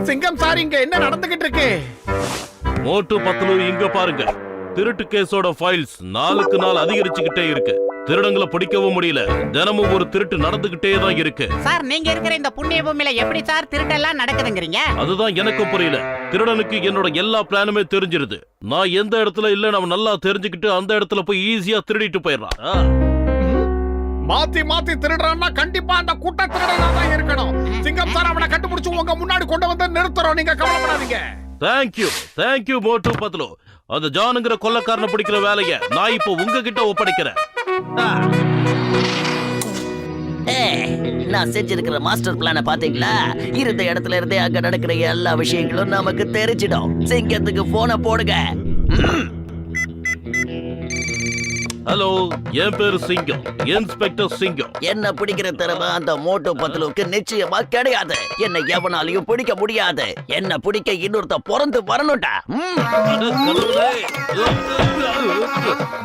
சிங்கம் சார், இங்க என்ன நடந்துகிட்டு இருக்கு? மோட்டு பத்லு, இங்க பாருங்க. திருட்டு கேஸோட ஃபைல்ஸ் நாளுக்கு நாள் அதிகரிச்சுக்கிட்டே இருக்கு. திருடங்களை பிடிக்கவும் முடியல. தினமும் ஒரு திருட்டு நடந்துகிட்டே தான் இருக்கு. சார், நீங்க இருக்கிற இந்த புண்ணிய பூமியில எப்படி சார் திருட்டெல்லாம் நடக்குதுங்கறீங்க? அதுதான் எனக்கும் புரியல. திருடனுக்கு என்னோட எல்லா பிளானுமே தெரிஞ்சிருது. நான் எந்த இடத்துல இல்ல நம்ம நல்லா தெரிஞ்சுக்கிட்டு அந்த இடத்துல போய் ஈஸியா திருடிட்டு போயிடலாம். மாத்தி மாத்தி திருடுறான்னா கண்டிப்பா அந்த கூட்ட திருடனா தான் இருக்கணும். சிங்கம் சார், அவனை கண்டுபிடிச்சு உங்க முன்னாடி கொண்டு வந்து நிறுத்துறோம். நீங்க கவலைப்படாதீங்க. தேங்க்யூ மோட்டு பத்லு. அந்த ஜானுங்கிற கொள்ளக்காரனை பிடிக்கிற வேலைய நான் இப்போ உங்ககிட்ட ஒப்படைக்கிறேன். நான் செஞ்சிருக்கிற மாஸ்டர் பிளான பாத்தீங்களா? இருந்த இடத்துல இருந்தே அங்க நடக்கிற எல்லா விஷயங்களும் நமக்கு தெரிஞ்சிடும். சிங்கத்துக்கு போன போடுங்க. ஹலோ, என் பேரு சிங்கம், இன்ஸ்பெக்டர் சிங்கம். என்ன பிடிக்கிற திறமை அந்த மோட்டு பத்லுவுக்கு நிச்சயமா கிடையாது. என்ன எவனாலையும் பிடிக்க முடியாது. என்ன பிடிக்க இன்னொருத்த பிறந்து வரணும்டா.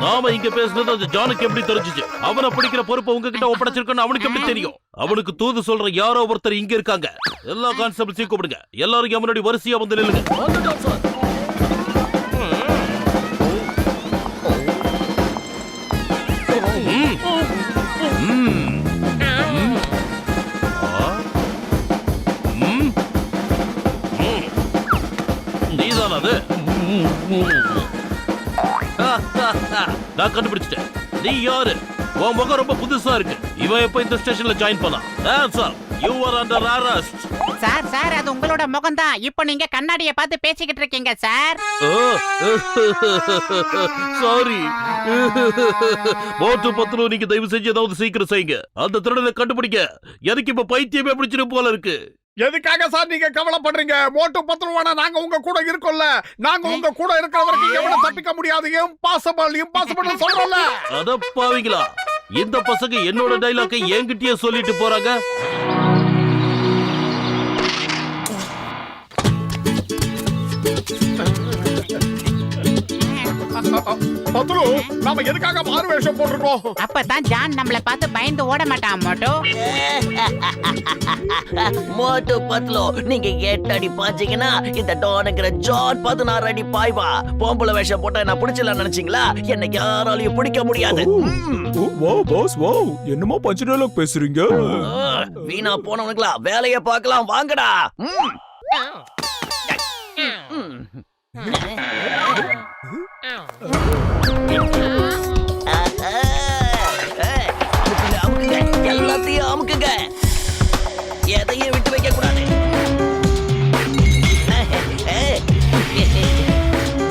நாம இங்க பேசுனது அந்த ஜானுக்கு எப்படி தெரிஞ்சுச்சு? அவனை பிடிக்கிற பொறுப்பை உங்ககிட்ட ஒப்படைச்சிருக்கணும். அவனுக்கு எப்படி தெரியும்? அவனுக்கு தூது சொல்ற யாரோ ஒருத்தர் இங்க இருக்காங்க. எல்லா கான்ஸ்டபிள்ஸையும் கூப்பிடுங்க. எல்லாரும் அவனுடைய வரிசையா வந்து நில்லுங்க. நீதான் அது? நான் கண்டுபிடிச்சிட்டேன். நீ யாரு? உன் முகம் ரொம்ப புதுசா இருக்கு. இவன் எப்ப இந்த ஸ்டேஷன்ல ஜாயின் பண்ணா? Sir, you are under arrest. Sir, அது உங்களோட முகம் தான். இப்போ நீங்க கண்ணாடியை பார்த்து பேசிக்கிட்டு இருக்கீங்க சார். சாரி. மோட்டு பத்லு, நீங்க தயவு செஞ்சு ஏதாவது சீக்கிரம் செய்யுங்க. அந்த திருடனை கண்டுபிடிக்க எனக்கு இப்ப பைத்தியமே பிடிச்சிரு போல இருக்கு. எதுக்காக சார் நீங்க கவலைப்படுறீங்க? மோட்டு பத்லுவான நாங்க உங்க கூட இருக்கோம்ல. நாங்க உங்க கூட இருக்கிற வரைக்கும் எவனும் தப்பிக்க முடியாது. இம்பாசிபிள் சொல்றோம்ல. அத பாவீங்களா? இந்த பசங்க என்னோட டைலாக்கை என்கிட்டயே சொல்லிட்டு போறாங்க. பத்லு, நாம எதுக்காக மாறு வேஷம் போட்டுருக்கோம்? அப்பதான் ஜான் நம்மள பார்த்து பயந்து ஓட மாட்டான். மோட்டு மோட்டு பத்லு, நீங்க 8 அடி பாஞ்சீங்கன்னா இந்த டானுங்கிற ஜான் 16 அடி பாய்வா. பொம்பளை வேஷம் போட்டா என்ன பிடிச்சல நினைச்சீங்களா? என்ன யாராலையும் பிடிக்க முடியாது. வாவ் பாஸ், வாவ், என்னமா பஞ்ச் டயலாக் பேசுறீங்க? வீணா போனவனுங்களா, வேலைய பார்க்கலாம் வாங்கடா. எல்லாத்தையும் அமுக்குங்க. எதையும் விட்டு வைக்க கூடாது.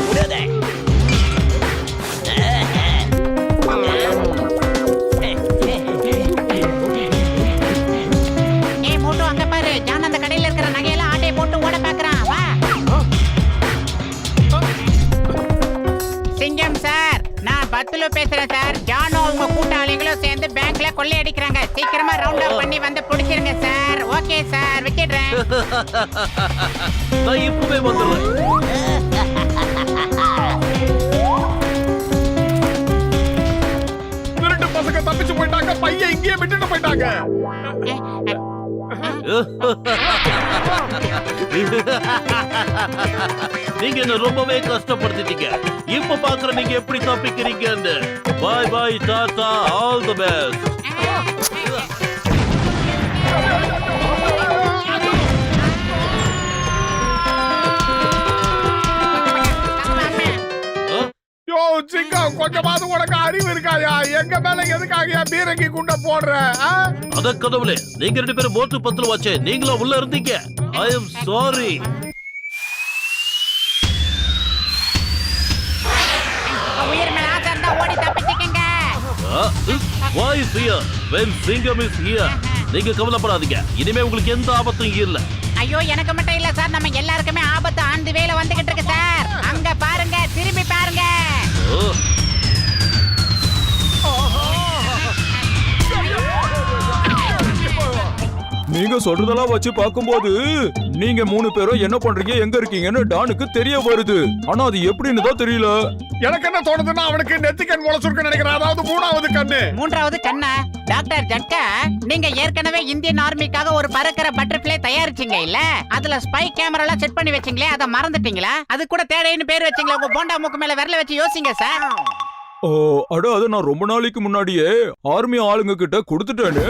கூடாதே. மோட்டு, அங்க பாரு. ஜான் அந்த கடையில இருக்கிற நகையெல்லாம் ஆட்டையை போட்டு ஓட பாக்குறான். வா சிங்கம் சார், நான் பத்லு பேசுறேன் சார். ஜானும் அவங்க கூட்டாளிகளும் சேர்ந்து பேங்க்ல கொள்ளையடிக்கிறாங்க. சீக்கிரமா ரவுண்ட் அப் பண்ணி வந்து பிடிச்சிருங்க சார். ஓகே சார், விட்டுடுறேன். நான் இப்பவே வந்துடுறேன். திருட்டு பசங்க தப்பிச்சு போயிட்டாங்க. பையன் இங்கேயே விட்டுட்டு போயிட்டாங்க. நீங்க என்ன ரொம்பவே கஷ்டப்படுத்திட்டீங்க. இப்ப பாக்குற நீங்க எப்படி தப்பிக்கிறீங்கன்னு. பாய் பாய், டாடா, ஆல் தி பெஸ்ட். யோ சிங்கம், கொஞ்சமாவது உனக்கு அறிவு இருக்காயா? எங்க மேல எதுக்காக பீரங்கி குண்ட போடுற? அத கடவுளே, நீங்க 2 பேரும் மோட்டு பத்லு வாச்சே, நீங்களும் உள்ள இருந்தீங்க. ஐ அம் சாரி. உயிர் மேல ஆசை இருந்தா ஓடி தப்பிச்சுக்கங்க. Why fear when Singam is here? நீங்க கவலைப்படாதீங்க. இனிமே உங்களுக்கு எந்த ஆபத்தும் இல்ல. ஐயோ, எனக்கு மட்டும் இல்ல சார், நம்ம எல்லாருக்குமே ஆபத்து ஆண்டு வேலை வந்துகிட்டு இருக்கு சார். அங்க பாருங்க, திரும்பி பாருங்க. நீங்க சொல்றதெல்லாம் வச்சு பார்க்கும்போது நீங்க 3 பேரும் என்ன பண்றீங்க எங்க இருக்கீங்கன்னு டானுக்கு தெரிய வருது. ஆனா அது எப்படின்னு தான் தெரியல. எனக்கு என்ன தோணுதுன்னா அவனுக்கு நெத்திக்கண் முளைச்சிருக்கு நினைக்கிறேன். அதாவது 3வது கண்ணு. 3வது கண்ணா? டாக்டர் ஜட்கா, நீங்க ஏற்கனவே இந்தியன் ஆர்மிக்காக ஒரு பறக்கிற பட்டர்ஃப்ளை தயாரிச்சீங்க இல்ல? அதுல ஸ்பை கேமரா எல்லாம் செட் பண்ணி வச்சீங்களே, அதை மறந்துட்டீங்களா? அது கூட தேடைன்னு பேர் வச்சீங்களா? உங்க போண்டா மூக்கு மேல விரல வச்சு யோசிங்க சார். ஓ அட அது நான் ரொம்ப நாளைக்கு முன்னாடியே ஆர்மி ஆளுங்க கிட்ட கொடுத்துட்டேனே.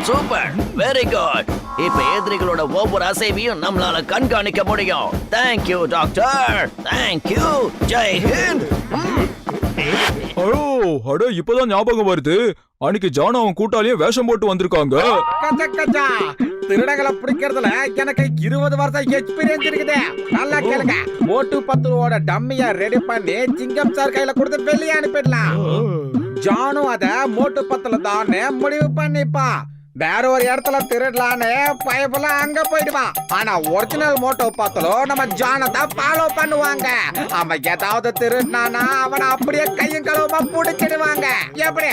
Super, very good. இப்ப எதிரிகளோட ஒவ்வொரு அசைவையும் நம்மளால கண்காணிக்க முடியும். Thank you doctor, thank you. Jai Hind. ஐயோ அட இப்பதான் ஞாபகம் வருது. அன்னைக்கு ஜான் அவன் கூட்டாளியே வேஷம் போட்டு வந்திருக்காங்க. திருடங்களை பிடிக்கிறதுல எனக்கு 20 வருஷம் எக்ஸ்பீரியன்ஸ் இருக்குது. நல்லா கேளுங்க. மோட்டு பத்துவோட டம்மிய ரெடி பண்ணி சிங்கம் சார் கையில கொடுத்து வெளியே அனுப்பிடலாம். ஜானும் அத மோட்டு பத்துல தானே முடிவு பண்ணிப்பான். வேற ஒரு இடத்துல திருடலான்னு பயப்புல அங்க போயிடுவான். ஆனா ஒரிஜினல் மோட்டோ பத்தலோ நம்ம ஜானை தான் ஃபாலோ பண்ணுவாங்க. அவன் ஏதாவது திருடினானா அவனை அப்படியே கையும் களவுமா புடிச்சிடுவாங்க. எப்படி?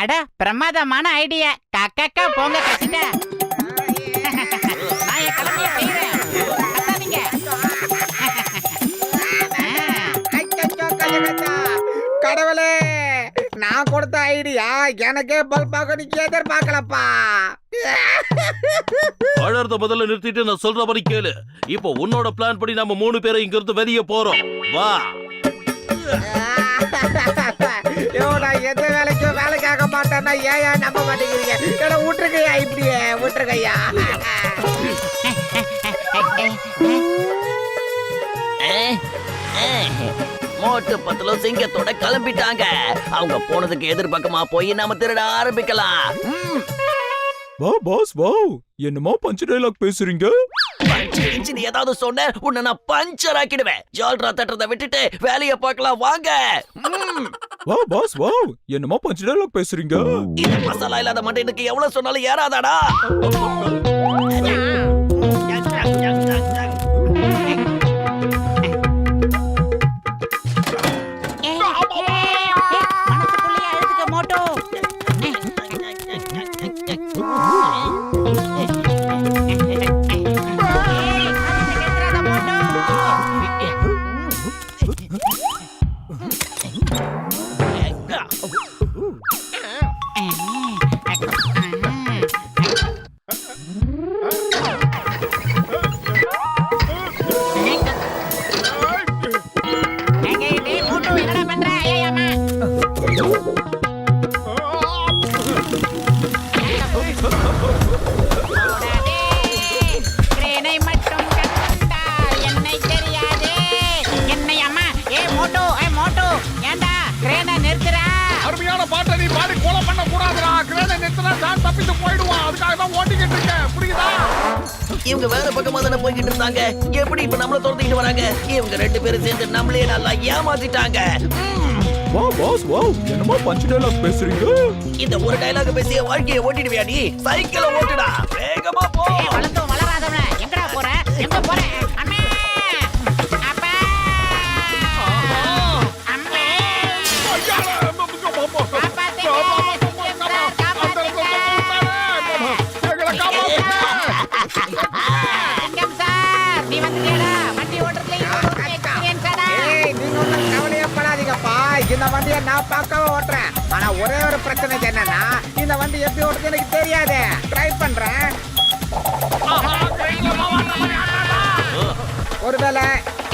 அட பிரமாதமான ஐடியா. கக்கா போங்க கசிட்ட. நான் என் கடமையை செய்றேன். கத்தாதீங்க. கடவுளே, நான் கொடுத்த ஐடியா எனக்கே பல்பாக நீ எதிர்பார்க்கலப்பா. அழறத முதல்ல நிறுத்திட்டு நான் சொல்ற மாதிரி கேளு. இப்போ உன்னோட பிளான் படி நம்ம 3 பேரும் இங்க இருந்து வெளியே போறோம். வா. நான் எந்த வேலைக்கும் வேலைக்காக மாட்டேன்னா ஏன் நம்ப மாட்டேங்கிறீங்க? என்ன விட்டுருக்கையா? இப்படியே விட்டுருக்கையா? மோட்டு பத்துல சிங்கத்தோட கிளம்பிட்டாங்க. அவங்க போனதுக்கு எதிர்பக்கமா போய் நாம திருட ஆரம்பிக்கலாம். வா பாஸ் வா. என்னமோ பஞ்ச் டயலாக் பேசுறீங்க. நீ ஏதாவது சொன்ன உன்னை நான் பஞ்சர் ஆக்கிடுவேன். ஜால்ரா தட்டுறதை விட்டுட்டு வேலைய பார்க்கலாம் வாங்க. வா பாஸ் வா. என்னமோ பஞ்ச் டயலாக் பேசுறீங்க. இந்த மசாலா இல்லாத மண்டைக்கு எவ்வளவு சொன்னாலும் ஏறாதாடா. மனசுக்குள்ளேயே அழுதுக்க மோட்டோ. அருமையான பாட்டை நீ பாடி கொலை பண்ண கூடாதுடா. கிரேனை நிறுத்தினா ஜான் தப்பிச்சு போயிடுவான். அதுக்காக தான் ஓட்டிக்கிட்டு இருக்கேன். புரியுதா? இவங்க வேற பக்கமா தானே போய்கிட்டு இருந்தாங்க. எப்படி இப்ப நம்மள துரத்திக்கிட்டு வராங்க? இவங்க 2 பேரும் சேர்ந்து நம்மளே நல்லா ஏமாத்திட்டாங்க. வா பாஸ் வா. என்னமோ பஞ்ச் டயலாக் பேசுறீங்க. இந்த ஒரு டயலாக் பேசிய வாழ்க்கையை ஓட்டிடுவியா நீ? சைக்கிளை ஓட்டுடா, வேகமா போ. வளர்ந்தும் வளராதவன எங்கடா போற? எங்க போற? அம்மே! அப்பா! அம்மே! காப்பாத்துங்க! சிங்கம் சார், நீ வந்துட்டியாடா? வண்டி ஓட்டுறதுல எக்ஸ்பீரியன்ஸாடா? நீங்க ஒன்றும் கவலையப்படாதீங்கப்பா. இந்த வண்டியை நான் பார்க்காம ஓட்டுறேன். ஆனா ஒரே ஒரு பிரச்சனை என்னன்னா இந்த வண்டி எப்படி ஓட்டுறது எனக்கு தெரியாது. ட்ரை பண்றேன். ஒருவேளை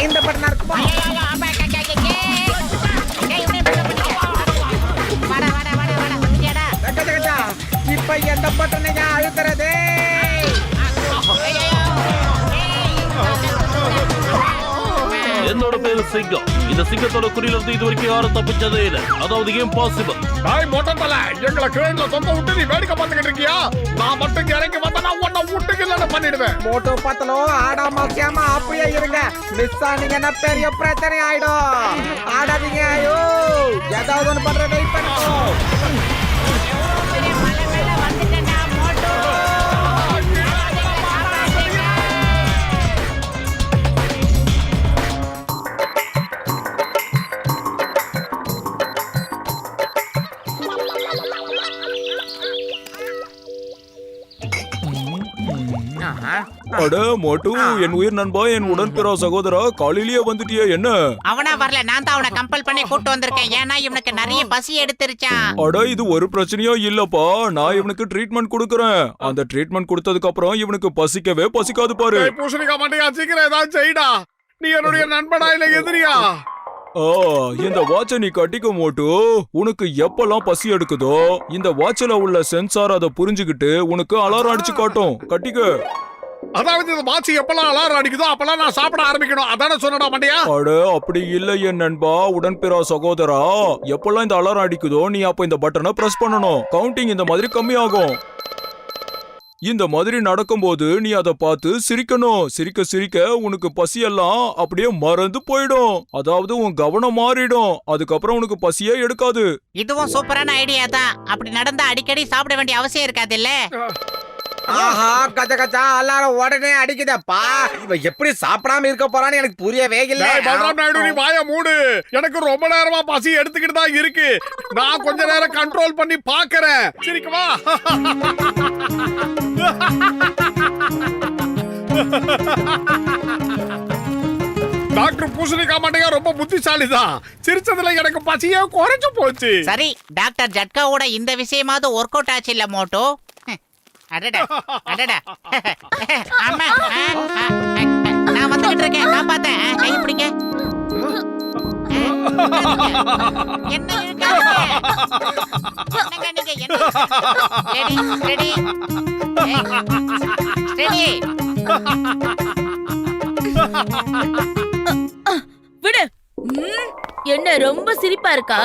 இந்த பட்டனா இருக்குமா? ஐயோ, அப்பா, வாடா, வாடா, வாடா, வாடா, வந்துட்டியாடா? கச்சா, இப்ப எந்த பட்டனை அழுத்துறது? என்னோட பேரு சிங்கம். இந்த சிங்கத்தோட குறியில இருந்து இது வரைக்கும் யாரும் தப்பிச்சதே இல்ல. அதாவது இம்பாசிபிள். டாய் மொட்டத்தல, எங்களை கிரேன்ல தொங்க விட்டு நீ வேடிக்கை பார்த்துக்கிட்டு இருக்கியா? நான் மட்டும் இறங்கி வந்தா உன்னை விட்டுக்கு இல்லைன்னு பண்ணிடுவேன். மோட்டோ பத்தலோ ஆடாம சேமா அப்படியே இருங்க. மிஸ் ஆனீங்கன்னா பெரிய பிரச்சனை ஆயிடும். ஆடாதீங்க. ஐயோ, ஏதாவது ஒன்று பண்ற வெயிட் பண்ணுவோம். மலை மேல வந்துட்டேன்டா, மோட்டோ. அட மோட்டு, என் உயிர் நண்பா, என் உடன்பிறா சகோதரா, காலையிலேயே வந்துட்டியே என்ன? அவனா வரல, நான் தான் அவனை கம்பல் பண்ணி கூட்டு வந்திருக்கேன். ஏன்னா இவனுக்கு நிறைய பசி எடுத்துருச்சான். அட இது ஒரு பிரச்சனையும் இல்லப்பா. நான் இவனுக்கு ட்ரீட்மெண்ட் கொடுக்கறேன். அந்த ட்ரீட்மெண்ட் கொடுத்ததுக்கு அப்புறம் இவனுக்கு பசிக்கவே பசிக்காது பாரு. ஏய், பூசணிக்கா மண்டையா, சீக்கிரம் ஏதாவது செய்டா. நீ என்னுடைய நண்பனா இல்ல எதிரியா? இந்த வாட்சை நீ கட்டிக்க மோட்டு. உனக்கு எப்பெல்லாம் பசி எடுக்குதோ இந்த வாட்ச்ல உள்ள சென்சார் அதை புரிஞ்சுக்கிட்டு உனக்கு அலாரம் அடிச்சு காட்டும். கட்டிக்க. அதாவது இந்த வாட்ச் எப்பெல்லாம் அலாரம் அடிக்குதோ அப்பெல்லாம் நான் சாப்பிட ஆரம்பிக்கணும். அதானே சொன்னடா மண்டையா? அட அப்படி இல்ல என் நண்பா, உடன்பிறா சகோதரா. எப்பெல்லாம் இந்த அலாரம் அடிக்குதோ நீ அப்ப இந்த பட்டனை பிரஸ் பண்ணணும். கவுண்டிங் இந்த மாதிரி கம்மியாகும். இந்த மாதிரி நடக்கும்போது நீ அதை பார்த்து சிரிக்கணும். சிரிக்க சிரிக்க உனக்கு பசியெல்லாம் அப்படியே மறந்து போயிடும். அதாவது உன் கவனம் மாறிடும். அதுக்கப்புறம் உனக்கு பசியே எடுக்காது. இதுவும் சூப்பரான ஐடியா தான். அப்படி நடந்தா அடிக்கடி சாப்பிட வேண்டிய அவசியம் இருக்காது இல்ல? ஆஹா, கச்ச கச்சா எல்லாரும் உடனே அடிக்குதப்பா. இவன் எப்படி சாப்பிடாம இருக்க போறான்னு எனக்கு புரியவே இல்ல. டேய் பல்ராம் நாயுடு, நீ வாயை மூடு. எனக்கு ரொம்ப நேரமா பசி எடுத்துக்கிட்டு தான் இருக்கு. நான் கொஞ்ச நேரம் கண்ட்ரோல் பண்ணி பாக்குறேன். சிரிக்கவா? டாக்டர் பூசணிக்கா மண்டையா ரொம்ப புத்திசாலி தான். சிரிச்சதுல எனக்கு பசியே குறைஞ்சு போச்சு. சரி, டாக்டர் ஜட்காவோட இந்த விஷயமாவது ஒர்க் அவுட் ஆச்சு இல்ல மோட்டோ? அடடா அடடா. ஆமா, நான் வந்துகிட்டு இருக்கேன். காப்பாத்தேன். கை பிடிங்க. என்ன இழுக்காதீங்க. என்னங்க நீங்க? என்ன? Ready ready. விடு. என்ன ரொம்ப சிரிப்பா இருக்கா?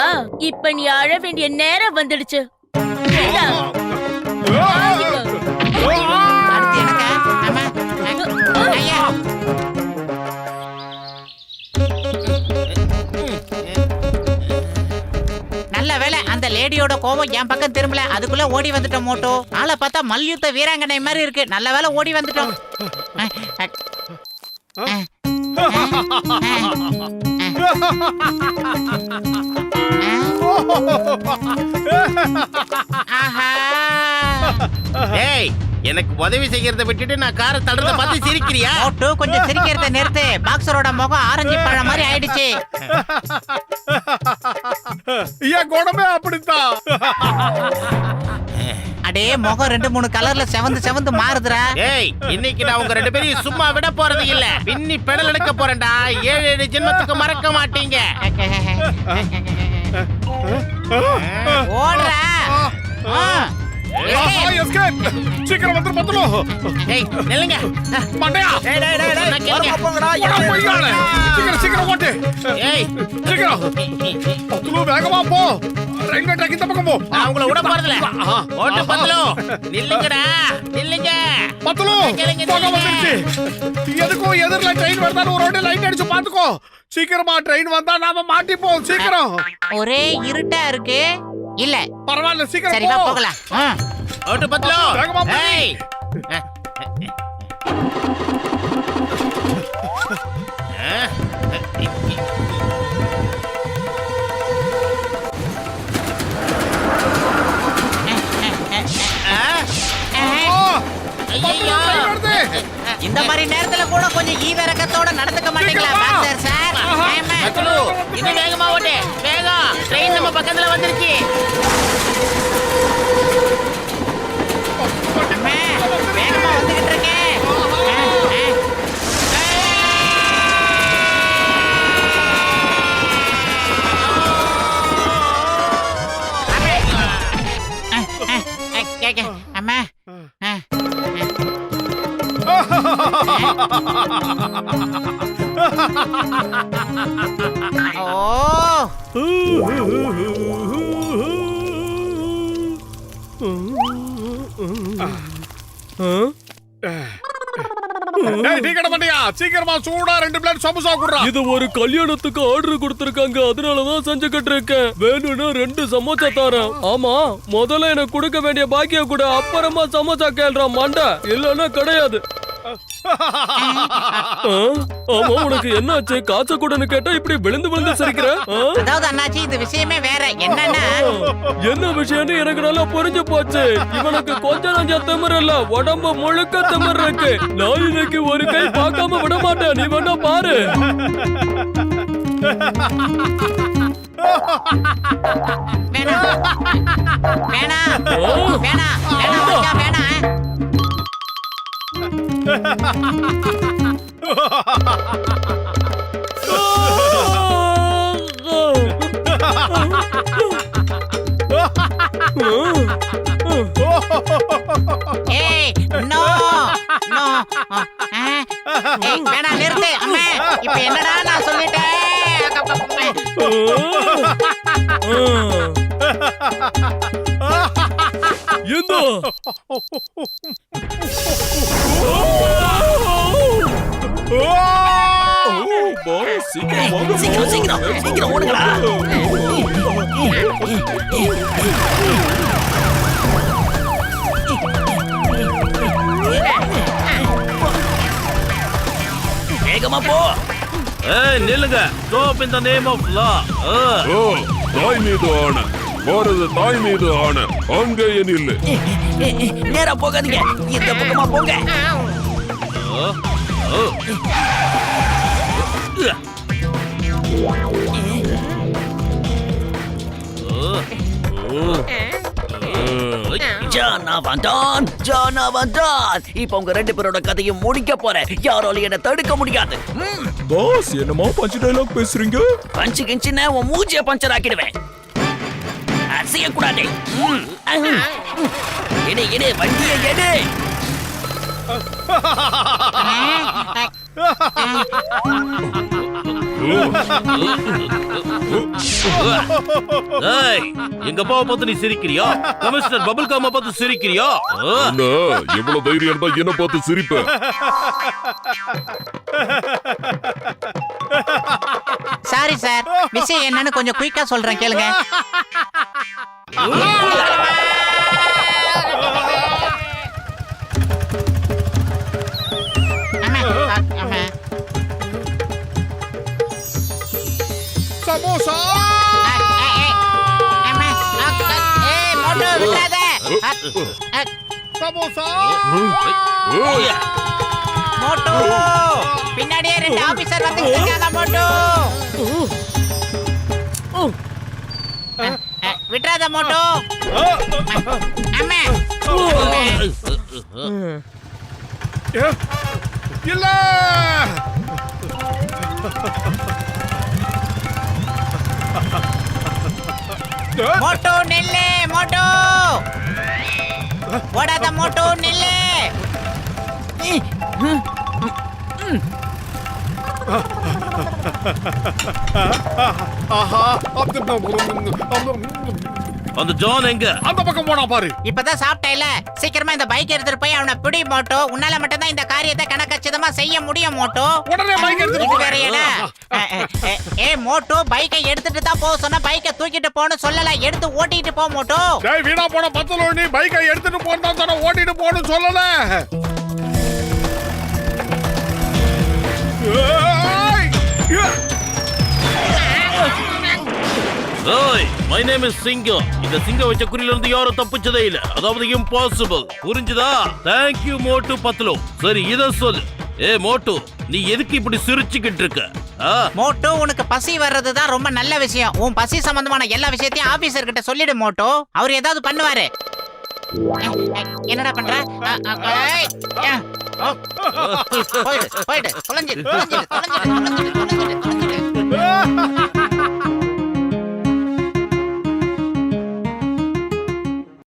இப்ப நீ அழ வேண்டிய நேரம் வந்துடுச்சு. இந்தா. அடுத்து எனக்கு. ஆமா. ஐயா. நல்ல வேளை அந்த லேடியோட கோபம் என் பக்கம் திரும்பல. அதுக்குள்ள ஓடி வந்துட்டோம் மோட்டோ. ஆளை பார்த்தா மல்யுத்த வீராங்கனை மாதிரி இருக்கு. நல்ல வேளை ஓடி வந்துட்டோம். ஆஹா. ஏய், எனக்கு உதவி செய்யறத விட்டுட்டு நான் காரை தள்ளுறத பார்த்து சிரிக்கிறியா? மோட்டோ கொஞ்சம் சிரிக்கிறத நிறுத்து. பாக்ஸரோட முகம் ஆரஞ்சு பழம் மாதிரி ஆயிடுச்சு. என் குணமே அப்படித்தான். அடே முகம் 2-3 கலர்ல செவந்து மாறுதுடா. ஏய், இன்னைக்கு நான் உங்க ரெண்டு பேரையும் சும்மா விட போறது இல்ல. பின்னி பெடல் எடுக்க போறேன்டா. 7 ஜென்மத்துக்கு மறக்க மாட்டீங்க. ஓடுறா. சீக்கிரம் வந்து பத்தலோ. ஏய், நில்லுங்க. மண்டையா, டேய், டேய், டேய், டேய், கேளுங்க. சீக்கிரம் சீக்கிரம் ஓட்டு. ஏய், சீக்கிரம் பத்தலோ, வேகமா போ. ரயில்வே ட்ராக் இந்த பக்கம் போ. நான் உங்களை விட போறதில்ல. ஓட்டு பத்தலோ. நில்லுங்கடா, நில்லுங்க. பத்தலோ, போக வந்துருச்சு. எதுக்கும் எதிரில ட்ரெயின் வருதான்னு ஒரு வாட்டி லைட் அடிச்சு பாத்துக்கோ. சீக்கிரமா ட்ரெயின் வந்தா நாம மாட்டிப்போம். சீக்கிரம். ஒரே இருட்டா இருக்கு. இல்ல பரவாயில்ல, சீக்கிரம் சரி வா போ. போகலாம். ஓட்டு பத்தலோ. வேகமா போ. ஏய். பத்தலோ, ட்ரெயின் வருது. இந்த மாதிரி நேரத்துல கூட கொஞ்சம் ஈவிரக்கத்தோட நடந்துக்க மாட்டீங்களா மாஸ்டர் சார்? ஆமா. பத்தலோ, இன்னும் வேகமா ஓட்டு. வேகம். ட்ரெயின் நம்ம பக்கத்துல வந்துருச்சு. அம்மா, வேகமா வந்துகிட்டு இருக்கேன். அம்மா. டேய், டீ கடை மண்டையா, சீக்கிரமா சூடா 2 பிளேட் சமோசா குடுறா. இது ஒரு கல்யாணத்துக்கு ஆர்டர் கொடுத்திருக்காங்க, அதனாலதான் செஞ்சுக்கிட்டு இருக்கேன். வேணும்னா 2 சமோசா தரேன். ஆமா, முதல்ல எனக்கு கொடுக்க வேண்டிய பாக்கிய கூட, அப்புறமா சமோசா கேள்றான் மண்டை. இல்லன்னா கிடையாது. ஆமா, உனக்கு என்னாச்சு? காச கூடன்னு கேட்டா இப்படி விழுந்து விழுந்து சிரிக்கிற? அதாவது அண்ணாச்சி, இந்த விஷயமே வேற. என்னன்னா என்ன விஷயம்னு எனக்கு நல்லா புரிஞ்சு போச்சு. இவனுக்கு கொஞ்சம் நஞ்சம் திமிர் இல்ல, உடம்பு முழுக்க திமிர் இருக்கு. நான் இன்னைக்கு ஒரு கை பார்க்காம விட மாட்டேன். நீ வேணா பாரு. வேணாம் வேணாம் வேணாம் வேணாம் வேணாம். ஏய் நோ நோ. ஏய் வேணா நிறுத்து அம்மா. இப்போ என்னடா நான் சொல்லிட்டேன். இந்தா. சீக்கிரம் வாங்க. சீக்கிரம் சீக்கிரம் சீக்கிரம் ஓடுங்களா. வேகமா போ. ஏய் நில்லுங்க. Stop in the name of law. தாய் மீது ஆணை, பாரத தாய் மீது ஆணை, அங்கேயே நில்லு. நேரா போகாதீங்க, இந்த பக்கமா போங்க. ஜானவன்தான் ஜானவன்தான். இப்ப உங்க ரெண்டு பேரோட கதையும் முடிக்க போறேன். யாராலும் என்ன தடுக்க முடியாது. பாஸ், என்னமா பஞ்ச் டயலாக் பேசுறீங்க? பஞ்சு கிஞ்சின உன் மூஞ்சிய பஞ்சர் ஆக்கிடுவேன். அசையக்கூடாது. எடு எடு வண்டியை எடு. ஏய் எங்க அப்பாவை பார்த்து நீ சிரிக்கிறியா? கமிஷனர் பபிள் காம பார்த்து சிரிக்கிறியா? என்ன எவ்வளவு தைரியம் இருந்தா என்ன பார்த்து சிரிப்ப? சாரி சார், விஷயம் என்னன்னு கொஞ்சம் குயிக்கா சொல்றேன் கேளுங்க. சமோசா சமோசா. மோட்டு பின்னாடியே ரெண்டு ஆபீசர் வந்துட்டு இருக்காங்க. மோட்டு விட்டுறாத மோட்டு. அம்மா இல்ல மோட்டு நில்லு. மோட்டு ஓடாத. மோட்டு நில்லு. ஆஹா. அந்த ஜான் எங்க? அந்த பக்கம் போனா பாரு. இப்பதான் சாப்பிட்டேல, சீக்கிரமா இந்த பைக் எடுத்துட்டு போய் அவனை பிடி. மோட்டு உன்னால மட்டும் தான் இந்த காரியத்தை கணக்கச்சிதமா செய்ய முடியும். மோட்டு உடனே பைக் எடுத்துட்டு இது போறேன். வேறயடா. ஏ மோட்டு, பைக்கை எடுத்துட்டு தான் போக சொன்னா, பைக்கை தூக்கிட்டு போன்னு சொல்லல, எடுத்து ஓட்டிட்டு போ. மோட்டு டேய் வீணா போன பத்தல, நீ பைக்கை எடுத்துட்டு போறதா தான ஓட்டிட்டு போன்னு சொல்லல. ஏய் மை நேம் இஸ் சிங்கம். இந்த சிங்கம் வச்ச குறியில இருந்து யாரும் தப்பிச்சதே இல்ல. அதாவது இம்பாசிபிள். புரிஞ்சுதா? தேங்க் யூ மோட்டு பத்லோ. சரி இத சொல்லு. ஏ மோட்டு, நீ எதுக்கு இப்படி சிரிச்சுக்கிட்டு இருக்க? மோட்டு, உனக்கு பசி வர்றதுதான் ரொம்ப நல்ல விஷயம். உன் பசி சம்பந்தமான எல்லா விஷயத்தையும் ஆபீசர் கிட்ட சொல்லிடு. மோட்டு அவர் ஏதாவது பண்ணுவாரு. என்னடா பண்ற? போயிடு போயிடு. தொலைஞ்சிடு தொலைஞ்சிடு தொலைஞ்சிடு தொலைஞ்சிடு தொலைஞ்சிடு.